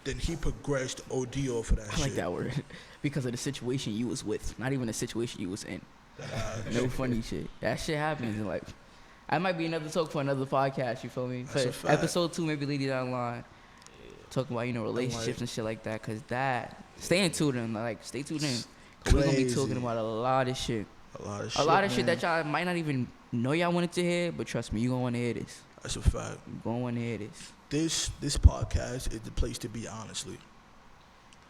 Then he progressed OD off of that I shit. like that word. Because of the situation you was with, not even the situation you was in. No funny shit. That shit happens in life. I might be another talk for another podcast, you feel me? That's a But fact. episode 2, maybe later down the line. Talk about, relationships and shit like that. Cause that, stay tuned in, like, stay tuned in. Cause we're gonna be Crazy. talking about a lot of shit. A lot of shit. A lot of shit man. that y'all might not even know y'all wanted to hear, but trust me, you gonna wanna hear this. That's a fact. You gonna wanna hear this. This podcast is the place to be, honestly.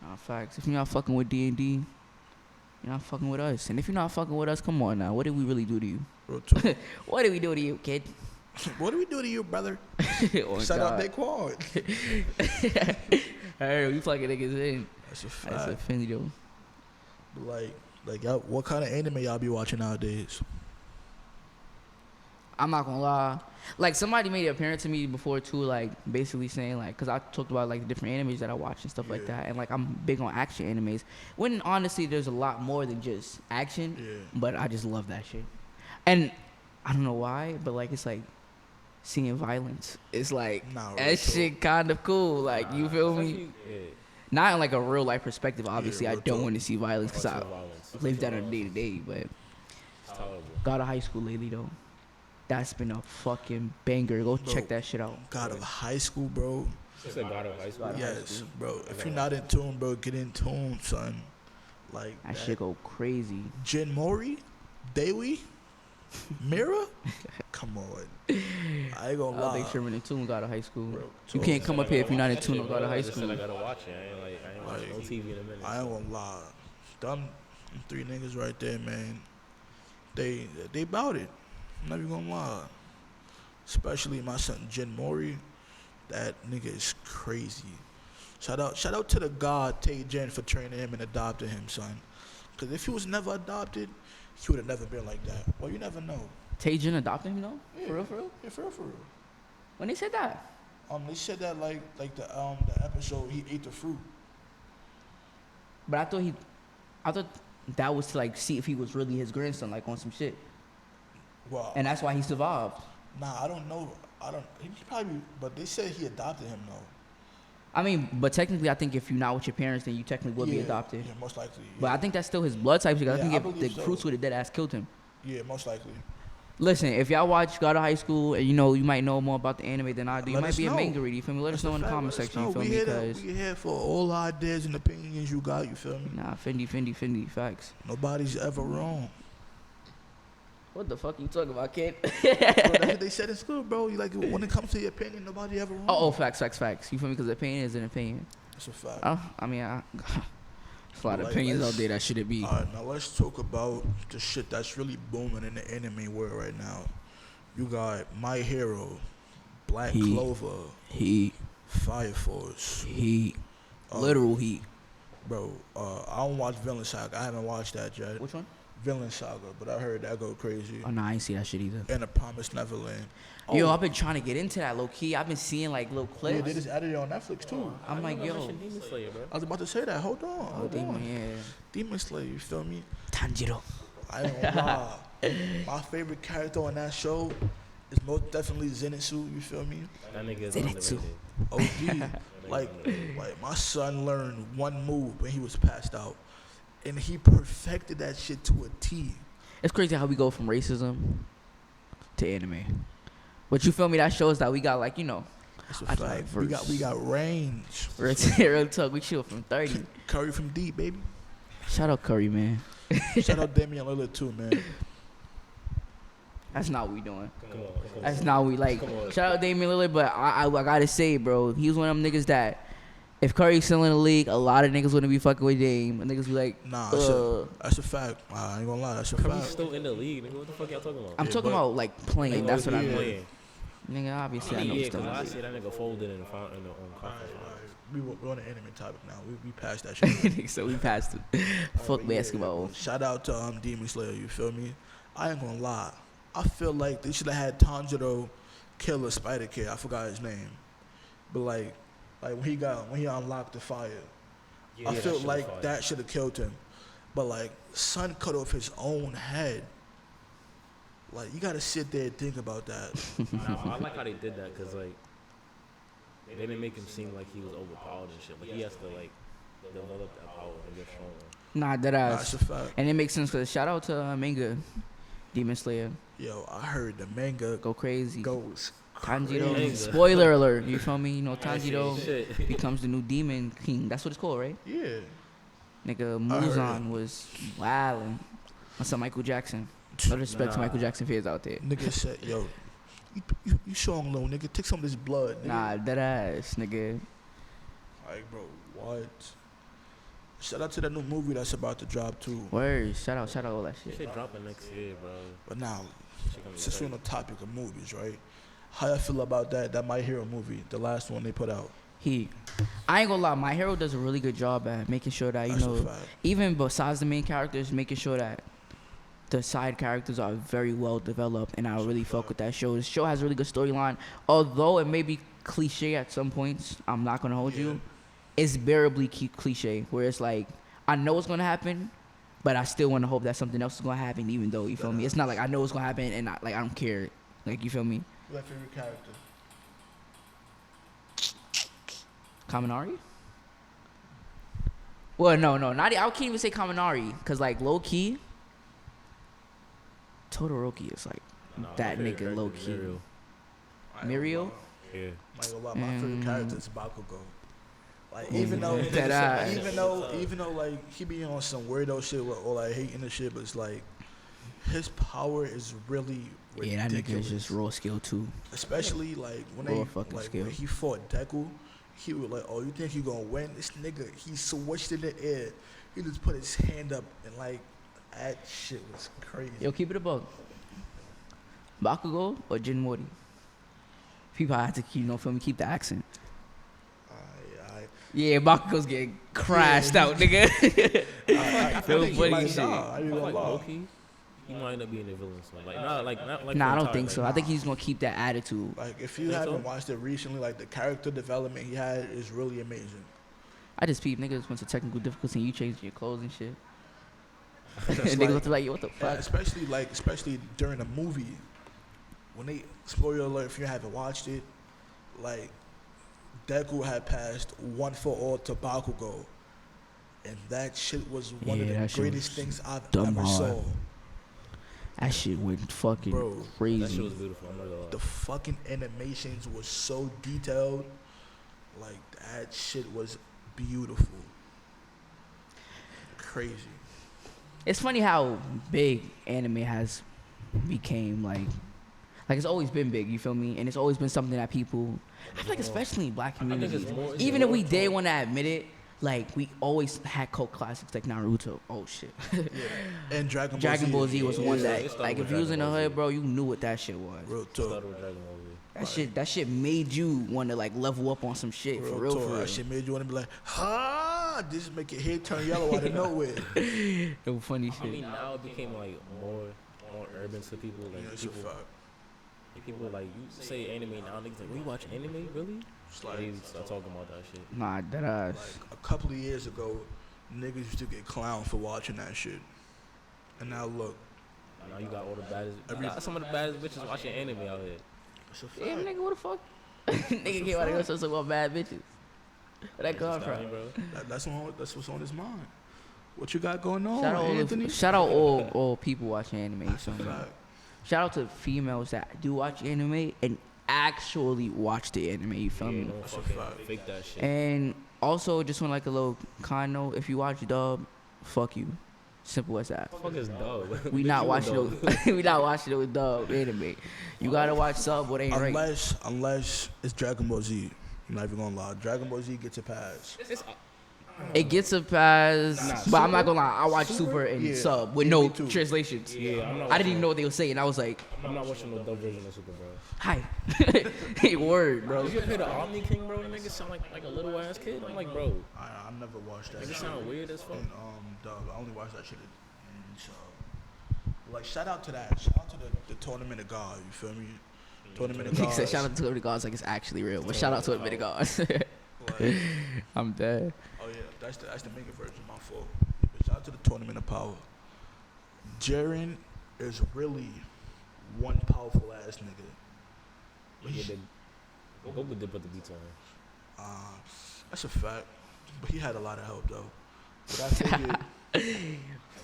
Nah, facts. If you're not fucking with D&D, you're not fucking with us. And if you're not fucking with us, come on now. What did we really do to you? Real talk. What did we do to you, kid? What do we do to you, brother? Oh, Shout out God. Daquan. Hey, we plugging niggas in. That's a That's fact. offended though. Like y'all, what kind of anime y'all be watching nowadays? I'm not gonna lie. Like, somebody made it apparent to me before too, like, basically saying, like, because I talked about, like, the different animes that I watch and stuff like Yeah. that. And, like, I'm big on action animes. When, honestly, there's a lot more than just action. Yeah. But I just love that shit. And I don't know why, but, like, it's like seeing violence. It's like, Nah, real that talk. shit kind of cool. Like, you feel me? Yeah. Not in, like, a real life perspective. Obviously, I real don't talk. want to see violence because I Violence. live that on a day to day. But It's tolerable. got to high school lately, though. That's been a fucking banger. Go Bro. check that shit out. God of high school, bro. You said God of High School? Yes, bro. If you're not in tune, bro, get in tune, son. Like That shit go crazy. Jin Mori, Dewi, Mira. Come on, I ain't gonna I lie. think Sherman and Tune got a high school. Bro, You talk. can't come up here if you're not in That tune shit, or got a bro. high I just said I school. gotta watch it. I ain't watching no TV in a minute. I ain't gonna lie. Them three niggas right there, man. They bout it. I'm not even gonna lie. Especially my son Jin Mori. That nigga is crazy. Shout out to the God Tay Jen for training him and adopting him, son. Cause if he was never adopted, he would have never been like that. Well, you never know. Tajin adopted him, though? Yeah. For real, for real? Yeah, for real. When they said that? They said that like the episode he ate the fruit. But I thought that was to, like, see if he was really his grandson, like, on some shit. Well, And that's why he survived. nah, I don't know. He probably, but they said he adopted him though. I mean, but technically, I think if you're not with your parents, then you technically would be adopted. Yeah, most likely. But I think that's still his blood type. Because Yeah, I I think if believe the so. fruits would have dead ass killed him. Yeah, most likely. Listen, if y'all watch God of High School and you might know more about the anime than I do, you Let might us be a know. manga reader. You feel me? Let us know in the comment section. You feel me? Because we here for all ideas and opinions you got. You feel me? nah, Fendi, facts. Nobody's ever wrong. What the fuck you talking about, kid? Bro, that's what they said in school, bro. You like when it comes to your opinion, nobody ever wrong. Oh, facts. You feel me? Because opinion is an opinion. That's a fact. I mean, there's a lot of Like, opinions let's- out there that shouldn't be. All right, now let's talk about the shit that's really booming in the anime world right now. You got My Hero, Black Heat. Clover, Heat, Fire Force. heat, literal heat. Bro, I don't watch Villain Saga. I haven't watched that yet. Which one? Villain Saga, but I heard that go crazy. Oh, no, I ain't see that shit either. And The Promised Neverland. Yo, I've been trying to get into that low key. I've been seeing like little Yeah, clips. they just added it on Netflix too. I'm like, yo, Demon Slayer, bro. I was about to say that. Hold on. oh, Hold Demon, on. yeah. Demon Slayer, you feel me? Tanjiro. I ain't gonna lie. My favorite character on that show is most definitely Zenitsu, you feel me? That nigga is Zenitsu. underrated. OG. like my son learned one move when he was passed out. And he perfected that shit to a T. It's crazy how we go from racism to anime. But you feel me? That shows that we got like, That's a I fact. like We verse. got range. real talk. We chill from 30. Curry from deep, baby. Shout out Curry, man. Shout out Damian Lillard too, man. That's not what we doing. Come on. That's not what we like. Come on. Shout out Damian Lillard, but I gotta say, bro, he was one of them niggas that if Curry's still in the league, a lot of niggas wouldn't be fucking with Dame. And niggas be like, Nah, that's a fact. I ain't gonna lie, that's a Curry's fact. still in the league. Nigga, what the fuck y'all talking about? I'm talking about like playing. Like, That's what I mean. playing. Nigga, obviously I know Yeah, what's because going on. last year that nigga folded in the conference. We're on the anime topic now. We passed that shit. So we passed it. Fuck Yeah, basketball. Shout out to Demon Slayer. You feel me? I ain't gonna lie. I feel like they should have had Tanjiro kill a Spider Kid. I forgot his name, but like when he unlocked the fire, Yeah, I feel that like shit was that should have killed him. But like Son cut off his own head. Like you gotta sit there and think about that. Nah, I like how they did that because like they didn't make him seem like he was overpowered and shit. Like he has to like develop that power and get stronger. Nah, that That's ass. a fact. And it makes sense because shout out to manga, Demon Slayer. Yo, I heard the manga Go crazy. goes Tanjiro. crazy. Spoiler alert. You feel me? You know, I ain't Tanjiro seen shit. becomes the new demon king. That's what it's called, right? Yeah. Nigga, I heard Muzan was wildin'. On some Michael Jackson. No disrespect to Michael Jackson fans out there. Nigga said, yo, you strong little nigga. Take some of this blood, nigga. Nah, that ass, nigga. Like, bro, what? Shout out to that new movie that's about to drop too. Word. Shout out all that shit. Shit dropping next year, bro. But now, Shit gonna be since we're on the topic of movies, right? How y'all feel about that My Hero movie, the last one they put out? I ain't gonna lie, My Hero does a really good job at making sure that, you That's a know, fact. even besides the main characters, making sure that the side characters are very well developed, and I really fuck with that show. The show has a really good storyline, although it may be cliche at some points. I'm not gonna hold you. It's bearably cliche, where it's like I know what's gonna happen, but I still want to hope that something else is gonna happen, even though you feel me. It's not like I know what's gonna happen and I don't care. Like you feel me? Who's your favorite character? Kaminari? Well, no, not I can't even say Kaminari, cause like low key, Todoroki is like that nigga low key. Mirio? Yeah. I ain't gonna lie, my favorite character is Bakugo. Like even though like he be on some weirdo shit or like hating the shit, but it's like his power is really ridiculous. Yeah, that nigga is just raw skill too. Especially like Raw fucking skill. when he fought Deku, he was like, "Oh, you think you gonna win?" This nigga, he switched in the air. He just put his hand up and like that shit was crazy. Yo, keep it a bug. Bakugo or Jin Mori? People have to keep, feel me, keep the accent. Yeah, Bakugo's getting crashed out, nigga. I Feel think he funny might shit. die. I ain't gonna Like lie. Loki, he might end up being the villain. So like, not like Nah, I the don't entire, think so. like, I think he's gonna keep that attitude. Like if you Think haven't so? watched it recently, like the character development he had is really amazing. I just peep niggas went to technical difficulty and you changed your clothes and shit. That's And niggas look like, yo, what the Yeah, fuck? especially during the movie, when they spoiler alert if you haven't watched it, like Deku had passed 1-for-all to Bakugo, and that shit was one of Yeah, the that shit greatest was things I've dumb ever hard. saw. That shit went fucking Bro, That shit crazy. was beautiful. I'm not gonna lie. The fucking animations was so detailed, like that shit was beautiful, crazy. It's funny how big anime has became, like it's always been big, you feel me? And it's always been something that people, I feel like especially in black I think communities, it's more- even if we didn't want to admit it, like we always had cult classics like Naruto. Oh shit. Yeah, and Dragon Ball Z was one yeah, that, it started like, with if you was in the Dragon Ball hood, Z. bro, you knew what that shit was. real Started talk. with Dragon Ball Z. That shit for you want to like level up on some shit, for real, talk. for real. That shit made you want to be like, ha! This make your head turn yellow out of nowhere. No funny I shit. mean, now it became like more urban to people. Like Yeah, it's a people, fact. people like you say anime now, niggas like, we watch anime, really? It's like, They start talking about that shit. Nah, that ass. like a couple of years ago, niggas used to get clowned for watching that shit. And now look, Now you got all the baddest, you got some of the baddest bitches watching anime out here. it's a fact. Yeah, nigga, what the fuck? Nigga came out of here about bad bitches. Where that come Stop from? me, bro. That's what's on his mind. What you got going on, Shout out, Anthony? shout out all people watching anime. You That's a feel me? fact. Shout out to females that do watch anime and actually watch the anime. You feel Yeah, me? don't That's a fucking fact. fake that shit. And also, just on like a little kind note, if you watch dub fuck you. Simple as that. Fuck is dub. We not watching no, we not watching no dub anime. You gotta watch sub what ain't right. Unless it's Dragon Ball Z. I'm not even gonna lie. Dragon Ball Z gets a pass. It gets a pass, but I'm not gonna lie. I watch Super and Yeah. sub with Yeah, no me too. translations. Yeah, I'm not I didn't even know what they were saying. I was like, I'm not watching no dub version of Super, bro. hi. Word, bro. Did you hear the Omni King, bro? The nigga sound like a little ass kid. I'm like, bro, I never watched that. nigga shit. sound weird as fuck. And, dub. I only watched that shit in sub. Like, shout out to that. Shout out to the Tournament of God. You feel me? Tournament of He God. said, shout out to the gods like it's actually real. But shout out to the gods. Like, I'm dead. oh yeah, that's the mega version. My fault. But shout out to the Tournament of Power. Jaren is really one powerful ass nigga. Yeah, Goku did put the beats on him. That's a fact. But he had a lot of help though. But I figured,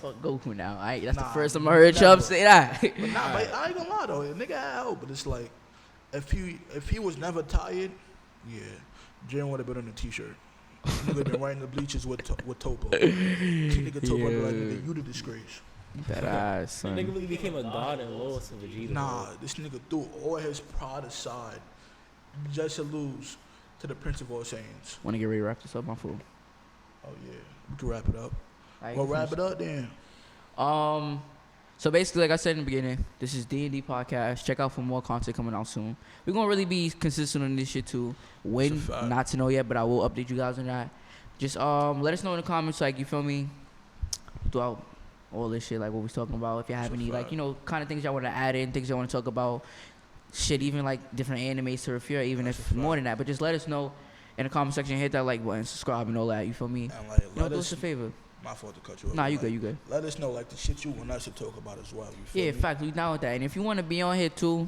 Fuck Goku now. That's the Nah, first time I heard never. Chubb say that. but I ain't gonna lie though. The nigga had help. But it's like, if he was never tired, yeah, Jaren would have been on a t-shirt. Nigga been riding the bleachers with Topa. Nigga Topa be like, nigga, you the disgrace. That ass, That son. nigga really became a god and lost to Vegeta. Nah, bro. this nigga threw all his pride aside just to lose to the Prince of All Saiyans. Want to get ready to wrap this up, my fool? Oh yeah, we can wrap it up. Alright, Well, wrap it up then. So basically, like I said in the beginning, this is DND Podcast. Check out for more content coming out soon. We're gonna really be consistent on this shit too. When, That's a fact. not to know yet, but I will update you guys on that. Just let us know in the comments, like, you feel me, throughout all this shit, like what we're talking about. If you have That's a any, like, fact. you know, kind of things y'all want to add in, things y'all want to talk about, shit, even like different animes to refer, even That's if a more fact. than that. But just let us know in the comment section. Hit that like button, subscribe, and all that. You feel me? And like, You know, let do us. us a favor. My fault to cut you off. Nah, you Like, good, you good. Let us know like the shit you want us to talk about as well. You feel Yeah, me? in fact, we down with that. And if you want to be on here too,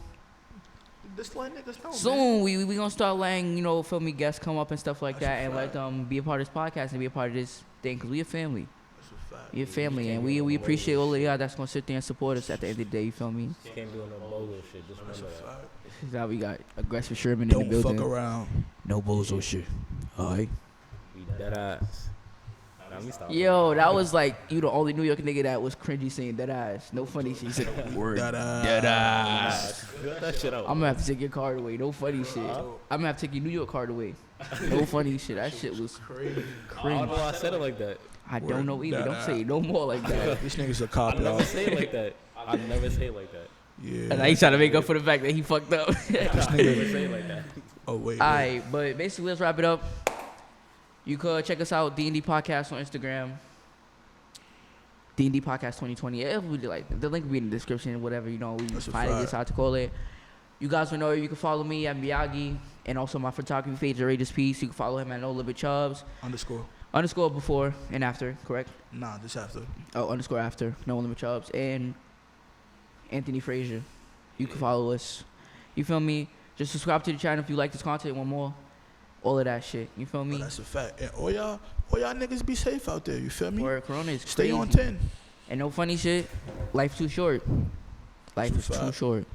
Just let niggas know. Man. soon we gonna start letting, you know, feel me, guests come up and stuff like That's a that, and let fact. them be a part of this podcast and be a part of this thing, because we a family. That's a fact. We a family, can't and be on we no appreciate bogus all of shit. y'all that's gonna sit there and support us at the end of the day. You feel me? You can't be on no bogus shit. Just That's a remember that. fact. Now we got aggressive Sherman in the Don't building. fuck around. No bozo shit. Alright. We dead ass. Nah, let me stop. Yo, that was like you the only New York nigga that was cringy saying dead ass. No funny shit. He said word. Dead ass. Dead ass. Cut that shit out. I'm gonna have to take your card away. No funny shit. I'm gonna have to take your New York card away. No funny shit. That shit was Crazy. I don't know why I said it like that. I don't know either. Dead Don't say it no more like that. This nigga's a I cop, y'all. never say it like that. I never say it like that. Yeah. And I trying to make up for the fact that he fucked up. I never say it like that. Oh wait. Alright, but basically let's wrap it up. You could check us out, DND Podcast on Instagram. DND Podcast 2020. If we like the link will be in the description, whatever, you know, we That's a finally fact. decide to call it. You guys will know you can follow me at Miyagi and also my photography page, The Rageous Peace. You can follow him at No Limit Chubbs. Underscore. Before and after, correct? Nah, just after. Oh, underscore after, No Limit Chubbs. And Anthony Frazier. You can follow us. You feel me? Just subscribe to the channel if you like this content, want more. All of that shit. You feel But me? that's a fact. And all y'all niggas be safe out there. You feel me? Where Corona is Stay crazy. on 10. And no funny shit. Life too short. Life That's is a too fact. short.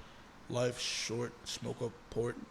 Life short. Smoke up port.